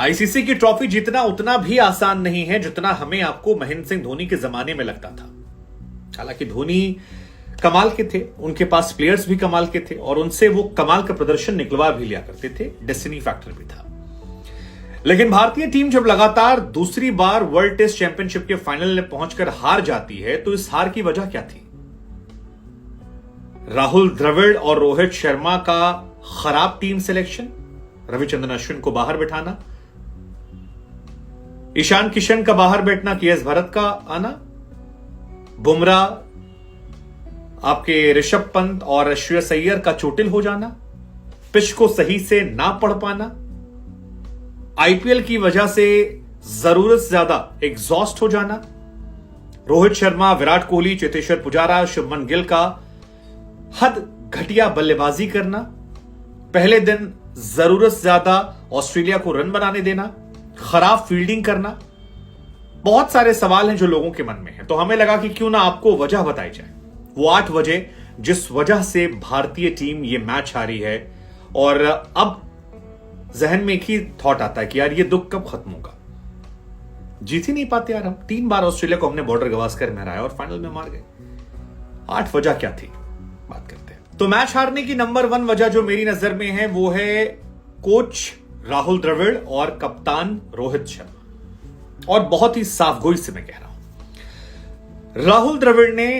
ICC की trophy जीतना उतना भी आसान नहीं है जितना हमें आपको महेंद्र सिंह धोनी के जमाने में लगता था। हालांकि धोनी कमाल के थे, उनके पास प्लेयर्स भी कमाल के थे और उनसे वो कमाल का प्रदर्शन निकलवा भी लिया करते थे, डेस्टिनी फैक्टर भी था। लेकिन भारतीय टीम जब लगातार दूसरी बार वर्ल्ड टेस्ट चैंपियनशिप के फाइनल में पहुंचकर हार जाती है तो इस हार की वजह क्या थी? राहुल द्रविड़ और रोहित शर्मा का खराब टीम सिलेक्शन, रविचंद्रन अश्विन को बाहर बिठाना, ईशान किशन का बाहर बैठना, केएस भरत का आना, बुमराह, आपके ऋषभ पंत और श्रेयस अय्यर का चोटिल हो जाना, पिच को सही से ना पढ़ पाना, आईपीएल की वजह से जरूरत से ज्यादा एग्जॉस्ट हो जाना, रोहित शर्मा, विराट कोहली, चेतेश्वर पुजारा, शुभमन गिल का हद घटिया बल्लेबाजी करना, पहले दिन जरूरत से ज्यादा ऑस्ट्रेलिया को रन बनाने देना, खराब फील्डिंग करना। बहुत सारे सवाल हैं जो लोगों के मन में हैं, तो हमें लगा कि क्यों ना आपको वजह बताई जाए। वो 8 वजह जिस वजह से भारतीय टीम ये मैच हारी है। और अब जहन में एक ही थॉट आता है कि यार ये दुख कब खत्म होगा। जीत ही नहीं पाते यार हम। 3 बार ऑस्ट्रेलिया को हमने बॉर्डर गवास्कर में हराया और फाइनल में मार गए। 8 वजह क्या थी, बात करते हैं। तो मैच हारने की नंबर 1 वजह जो मेरी नजर में है वो है कोच राहुल द्रविड़ और कप्तान रोहित शर्मा। और बहुत ही साफगोई से मैं कह रहा हूं, राहुल द्रविड़ ने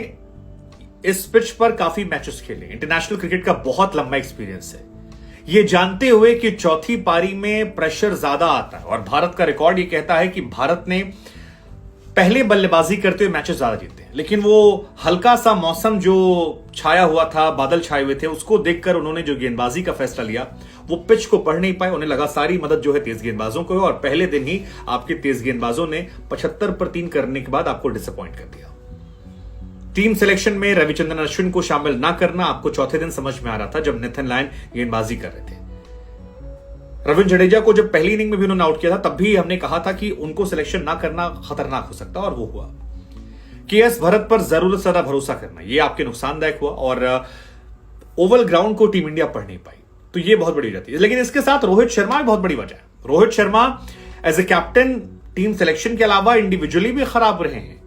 इस पिच पर काफी मैचेस खेले, इंटरनेशनल क्रिकेट का बहुत लंबा एक्सपीरियंस है। ये जानते हुए कि चौथी पारी में प्रेशर ज्यादा आता है और भारत का रिकॉर्ड ये कहता है कि भारत ने पहले बल्लेबाजी करते हुए मैचेस ज्यादा जीते हैं। लेकिन वो हल्का सा मौसम जो छाया हुआ था, बादल छाए हुए थे, उसको देखकर उन्होंने जो गेंदबाजी का फैसला लिया वो पिच को पढ़ नहीं पाए। उन्हें लगा सारी मदद जो है तेज गेंदबाजों को है और पहले दिन ही आपके तेज गेंदबाजों ने 75 पर 3 करने के बाद आपको डिसअपॉइंट कर दिया। टीम सिलेक्शन में रविचंद्रन अश्विन को शामिल ना करना आपको चौथे दिन समझ में आ रहा था जब नेथन लायन गेंदबाजी कर रहे थे। रविंद्र जडेजा को जब पहली इनिंग में भी उन्होंने आउट किया था तब भी हमने कहा था कि उनको सिलेक्शन ना करना खतरनाक हो सकता और वो हुआ। केएस भरत पर जरूरत से ज्यादा भरोसा करना ये आपके नुकसानदायक हुआ और ओवल ग्राउंड को टीम इंडिया पढ़ नहीं पाई, तो ये बहुत बड़ी वजह थी। लेकिन इसके साथ रोहित शर्मा भी बहुत बड़ी वजह है। Rohit Sharma as a captain team selection के अलावा इंडिविजुअली भी खराब रहे हैं।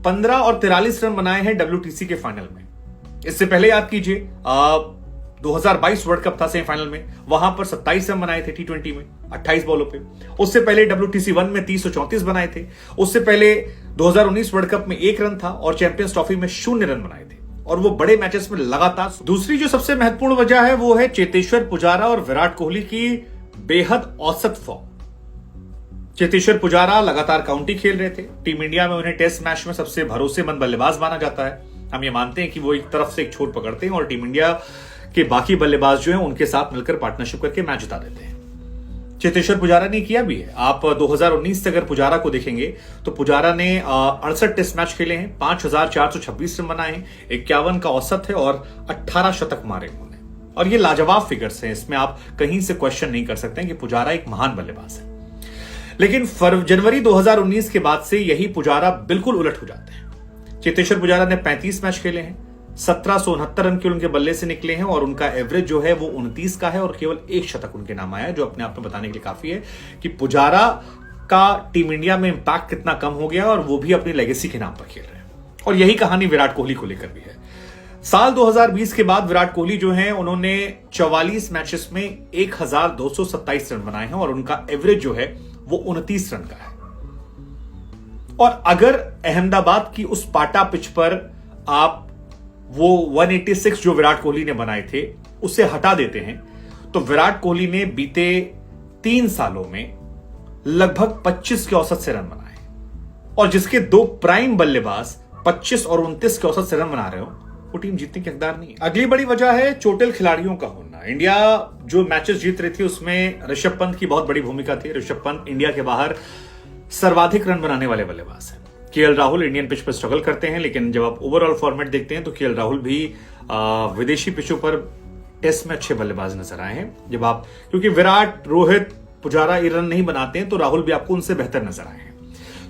15 और 43 रन बनाए हैं WTC के फाइनल में। इससे पहले याद कीजिए 2022 वर्ल्ड कप था सेमीफाइनल में, वहां पर 27 रन बनाए थे T20 में 28 बॉलों पे। उससे पहले WTC 1 में 30-34 बनाए थे। उससे पहले 2019 वर्ल्ड कप में 1 रन था और चैंपियंस ट्रॉफी में 0 रन बनाए थे और वो बड़े मैचेस में लगातार। दूसरी जो सबसे महत्वपूर्ण वजह है वो है चेतेश्वर पुजारा और विराट कोहली की बेहद औसत फॉर्म। चेतेश्वर पुजारा लगातार काउंटी खेल रहे थे। टीम इंडिया में उन्हें टेस्ट मैच में सबसे भरोसेमंद बल्लेबाज माना जाता है। हम ये मानते हैं कि वो एक तरफ से एक छोर पकड़ते हैं और टीम इंडिया के बाकी बल्लेबाज जो हैं उनके साथ मिलकर पार्टनरशिप करके मैच जिता देते हैं। चेतेश्वर पुजारा ने किया भी है। आप 2019 से अगर पुजारा को देखेंगे तो पुजारा ने 68 टेस्ट मैच खेले हैं, 5426 रन बनाए हैं, 51 का औसत है और 18 शतक मारे उन्होंने। और ये लाजवाब फिगर्स हैं, इसमें आप कहीं से क्वेश्चन नहीं कर सकते कि पुजारा एक महान बल्लेबाज है। लेकिन जनवरी 2019 के बाद से यही पुजारा बिल्कुल उलट हो जाते हैं। चेतेश्वर पुजारा ने 35 मैच खेले हैं, 1769 रन के उनके बल्ले से निकले हैं और उनका एवरेज जो है वो 29 का है और केवल 1 शतक उनके नाम आया, जो अपने आप में बताने के लिए काफी है कि पुजारा का टीम इंडिया में इंपैक्ट कितना कम हो गया और वो भी अपनी लेगेसी के नाम पर खेल रहे हैं। और यही कहानी विराट कोहली को लेकर भी है। साल 2020 के बाद विराट कोहली जो है उन्होंने 44 मैचेस में 1227 रन बनाए हैं और उनका एवरेज जो है वो 29 रन का है। और अगर अहमदाबाद की उस पाटा पिच पर आप वो 186 जो विराट कोहली ने बनाए थे उसे हटा देते हैं तो विराट कोहली ने बीते 3 सालों में लगभग 25 के औसत से रन बनाए और जिसके 2 प्राइम बल्लेबाज 25 और 29 के औसत से रन बना रहे हो वो टीम जीतने के हकदार नहीं। अगली बड़ी वजह है चोटिल खिलाड़ियों का होना। इंडिया जो मैचेस जीत रही थी उसमें ऋषभ पंत की बहुत बड़ी भूमिका थी। ऋषभ पंत इंडिया के बाहर सर्वाधिक रन बनाने वाले बल्लेबाज हैं। केएल राहुल इंडियन पिच पर स्ट्रगल करते हैं, लेकिन जब आप ओवरऑल फॉर्मेट देखते हैं तो केएल राहुल भी विदेशी पिचों पर टेस्ट में अच्छे बल्लेबाज नजर आए हैं। जब आप क्योंकि विराट, रोहित, पुजारा ये रन नहीं बनाते हैं तो राहुल भी आपको उनसे बेहतर नजर आए हैं।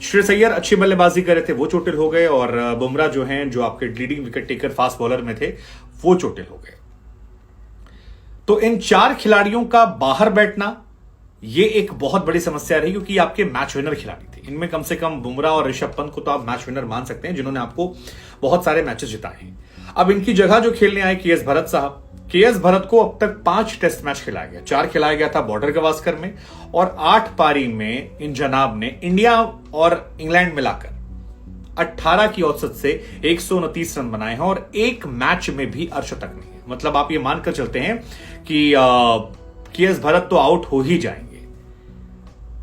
श्रेयस अय्यर अच्छी बल्लेबाजी कर रहे थे, वो चोटिल हो गए और बुमराह जो हैं जो आपके leading wicket taker fast bowler में थे वो चोटिल हो गए। तो इन 4 खिलाड़ियों का बाहर बैठना ये एक बहुत बड़ी समस्या रही, क्योंकि आपके मैच विनर खिलाड़ी थे। इनमें कम से कम बुमराह और ऋषभ पंत को तो आप मैच विनर मान सकते हैं, जिन्होंने आपको बहुत सारे मैचेस जिताए हैं। अब इनकी जगह जो खेलने आए के.एस. भरत साहब, के.एस. भरत को अब तक 5 टेस्ट मैच खिलाया गया, 4 खिलाया गया था बॉर्डर गवास्कर में, और 8 पारी में इन जनाब ने इंडिया और इंग्लैंड मिलाकर 18 की औसत से 129 रन बनाए हैं, और एक मैच में भी अर्धशतक नहीं है। मतलब आप ये मानकर चलते हैं कि के.एस. भरत तो आउट हो ही जाएंगे।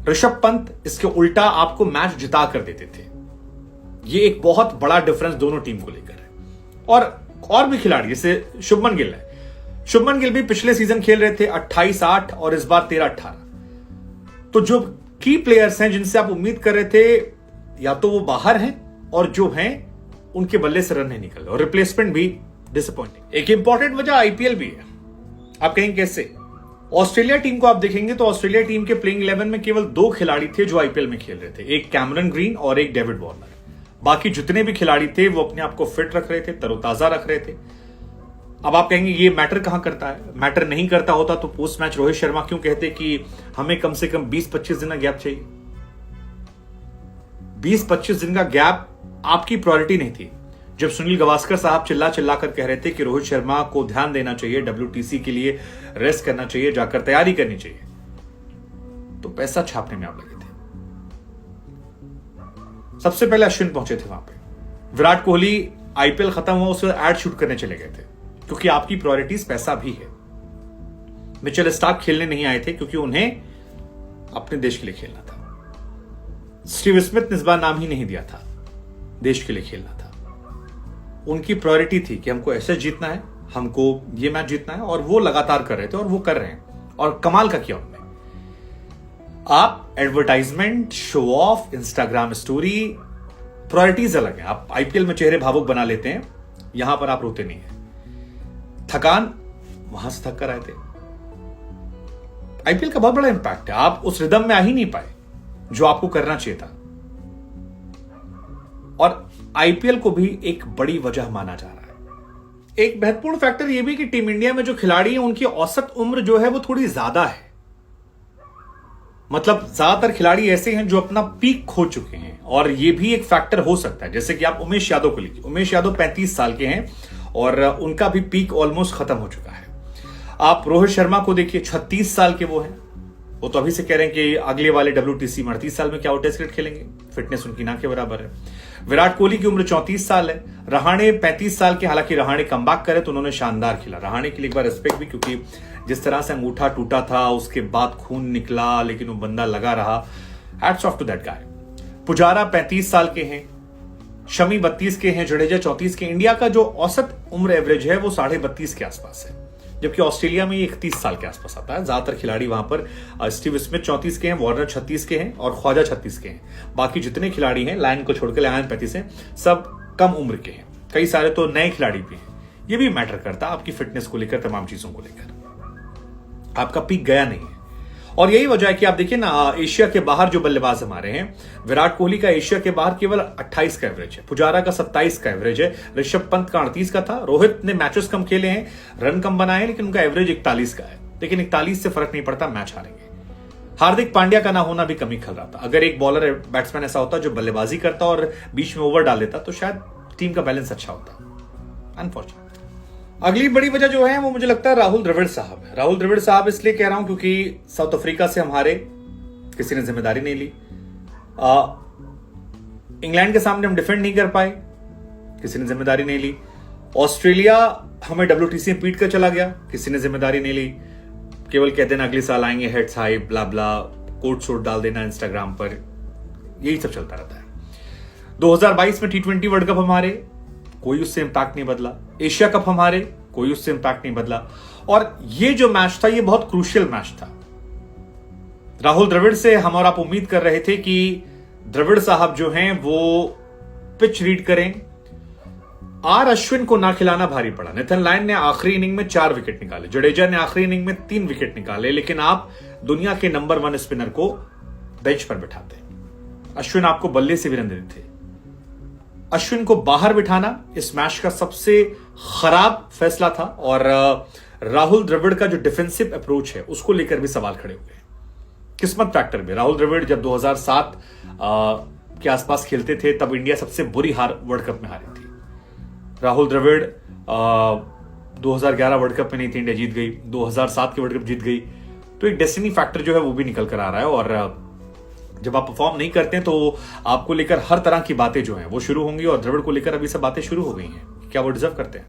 ऋषभ पंत इसके उल्टा आपको मैच जिता कर देते थे। ये एक बहुत बड़ा डिफरेंस दोनों टीम को लेकर है। और भी खिलाड़ी जैसे शुभमन गिल है, शुभमन गिल भी पिछले सीजन खेल रहे थे 28-8 और इस बार 13-18। तो जो की प्लेयर्स हैं जिनसे आप उम्मीद कर रहे थे, या तो वो बाहर हैं और जो हैं उनके बल्ले से रन नहीं निकल रहे, और रिप्लेसमेंट भी डिसअपॉइंटिंग। एक इंपॉर्टेंट वजह आईपीएल भी है। आप कहेंगे कैसे? ऑस्ट्रेलिया टीम को आप देखेंगे तो ऑस्ट्रेलिया टीम के प्लेइंग 11 में केवल 2 खिलाड़ी थे जो आईपीएल में खेल रहे थे, एक कैमरन ग्रीन और एक डेविड वार्नर। बाकी जितने भी खिलाड़ी थे वो अपने आप को फिट रख रहे थे, तरोताजा रख रहे थे। अब आप कहेंगे ये मैटर कहां करता है? मैटर नहीं करता होता तो पोस्ट मैच रोहित शर्मा क्यों कहते कि हमें कम से कम 20-25 दिन का गैप चाहिए? 20-25 दिन का गैप आपकी प्रायोरिटी नहीं थी। जब सुनील गावस्कर साहब चिल्ला कर कह रहे थे कि रोहित शर्मा को ध्यान देना चाहिए, WTC के लिए रेस्ट करना चाहिए, जाकर तैयारी करनी चाहिए, तो पैसा छापने में आप लगे थे। सबसे पहले अश्विन पहुंचे थे वहां पे। विराट कोहली आईपीएल खत्म हुआ उससे एड शूट करने चले गए थे, क्योंकि आपकी प्रायोरिटीज पैसा भी है। मिचेल स्टार्क खेलने नहीं आए थे क्योंकि उन्हें अपने देश के लिए खेलना था। स्टीव स्मिथ ने इस बार नाम ही नहीं दिया था, देश के लिए खेलना था। उनकी प्रायोरिटी थी कि हमको ऐसे जीतना है, हमको ये मैच जीतना है, और वो लगातार कर रहे थे और वो कर रहे हैं। और कमाल का किया उन्होंने। आप advertisement, show off, Instagram story, priorities अलग है। आप आईपीएल में चेहरे भावुक बना लेते हैं, यहां पर आप रोते नहीं है। थकान वहां से थक कर आए थे। आईपीएल का बहुत बड़ा इंपैक्ट है। आप उस रिदम में आ ही नहीं पाए जो आपको करना चाहिए था। और आईपीएल को भी एक बड़ी वजह माना जा रहा है। एक महत्वपूर्ण फैक्टर यह भी कि टीम इंडिया में जो खिलाड़ी हैं उनकी औसत उम्र जो है वो थोड़ी ज्यादा है। मतलब ज्यादातर खिलाड़ी ऐसे हैं जो अपना पीक खो चुके हैं, और यह भी एक फैक्टर हो सकता है। जैसे कि आप उमेश यादव को लीजिए। उमेश यादव 35 साल के हैं और उनका भी पीक ऑलमोस्ट खत्म हो चुका है। आप रोहित शर्मा को देखिए, 36 साल के वो हैं। वो तो अभी से कह रहे हैं कि अगले वाले WTC में 38 साल में क्या वो टेस्ट क्रिकेट खेलेंगे, फिटनेस उनकी ना के बराबर है। विराट कोहली की उम्र 34 साल है। रहाणे 35 साल के, हालांकि रहाणे कमबैक करे तो उन्होंने शानदार खेला। रहाणे के लिए एक बार रिस्पेक्ट भी, क्योंकि जिस तरह से अंगूठा टूटा था उसके बाद खून निकला लेकिन वो बंदा लगा रहा। Hats off to that guy. Pujara 35 साल के हैं, शमी 32 के हैं, जडेजा 34 के। इंडिया का जो औसत उम्र एवरेज है वो 32.5 के आसपास है, जबकि ऑस्ट्रेलिया में ये 31 साल के आसपास आता है। ज्यादातर खिलाड़ी वहां पर स्टीव स्मिथ 34 के हैं, वार्नर 36 के हैं और ख्वाजा 36 के हैं। बाकी जितने खिलाड़ी हैं, लायन को छोड़कर, लायन 35 हैं, सब कम उम्र के हैं। कई सारे तो नए खिलाड़ी भी हैं। ये भी मैटर करता है आपकी फिटनेस को लेकर, तमाम चीजों को लेकर। आपका पीक गया नहीं है। और यही वजह है कि आप देखिए ना, एशिया के बाहर जो बल्लेबाज हमारे हैं, विराट कोहली का एशिया के बाहर केवल 28 का एवरेज है, पुजारा का 27 का एवरेज है, ऋषभ पंत का 38 का था। रोहित ने मैचेस कम खेले हैं, रन कम बनाए, लेकिन उनका एवरेज 41 का है। लेकिन 41 से फर्क नहीं पड़ता, मैच हारेंगे। हार्दिक पांड्या का ना होना भी कमी खल रहा था। अगर एक बॉलर, बैट्समैन ऐसा होता जो बल्लेबाजी करता और बीच में ओवर डाल देता तो शायद टीम का बैलेंस अच्छा होता। अनफॉर्चुनेट। अगली बड़ी वजह जो है वो मुझे लगता है राहुल द्रविड़ साहब है। राहुल द्रविड़ साहब इसलिए कह रहा हूं क्योंकि साउथ अफ्रीका से हम हारे, किसी ने जिम्मेदारी नहीं ली। इंग्लैंड के सामने हम डिफेंड नहीं कर पाए, किसी ने जिम्मेदारी नहीं ली। ऑस्ट्रेलिया हमें WTC में पीट कर चला गया, किसी ने जिम्मेदारी नहीं ली। केवल कहते ना अगले साल आएंगे, हेड्स हाई, ब्ला ब्ला, कोट शोट डाल देना इंस्टाग्राम पर, यही सब चलता रहता है। 2022 में T20 वर्ल्ड कप हमारे, कोई उससे इंपैक्ट नहीं बदला। एशिया कप हमारे, कोई उससे इंपैक्ट नहीं बदला। और ये जो मैच था ये बहुत क्रूशियल मैच था। राहुल द्रविड़ से हम और आप उम्मीद कर रहे थे कि द्रविड़ साहब जो हैं वो पिच रीड करें। अश्विन को ना खिलाना भारी पड़ा। नेथन लायन ने आखिरी इनिंग में 4 विकेट निकाले, जडेजा ने आखिरी इनिंग में 3 विकेट निकाले, लेकिन आप दुनिया के नंबर 1 स्पिनर को बेंच पर बिठाते। अश्विन आपको बल्ले से भी रन देते थे। अश्विन को बाहर बिठाना इस मैच का सबसे खराब फैसला था। और राहुल द्रविड़ का जो डिफेंसिव अप्रोच है उसको लेकर भी सवाल खड़े हो गए। किस्मत फैक्टर में राहुल द्रविड़ जब 2007 के आसपास खेलते थे तब इंडिया सबसे बुरी हार वर्ल्ड कप में हारी थी। राहुल द्रविड़ 2011 वर्ल्ड कप में नहीं थी, इंडिया जीत गई, 2007 की वर्ल्ड कप जीत गई। तो एक डेस्टिनी फैक्टर जो है वो भी निकल कर आ रहा है, और जब आप परफॉर्म नहीं करते हैं तो आपको लेकर हर तरह की बातें जो हैं वो शुरू होंगी, और द्रविड़ को लेकर अभी सब बातें शुरू हो गई हैं। क्या वो डिजर्व करते हैं?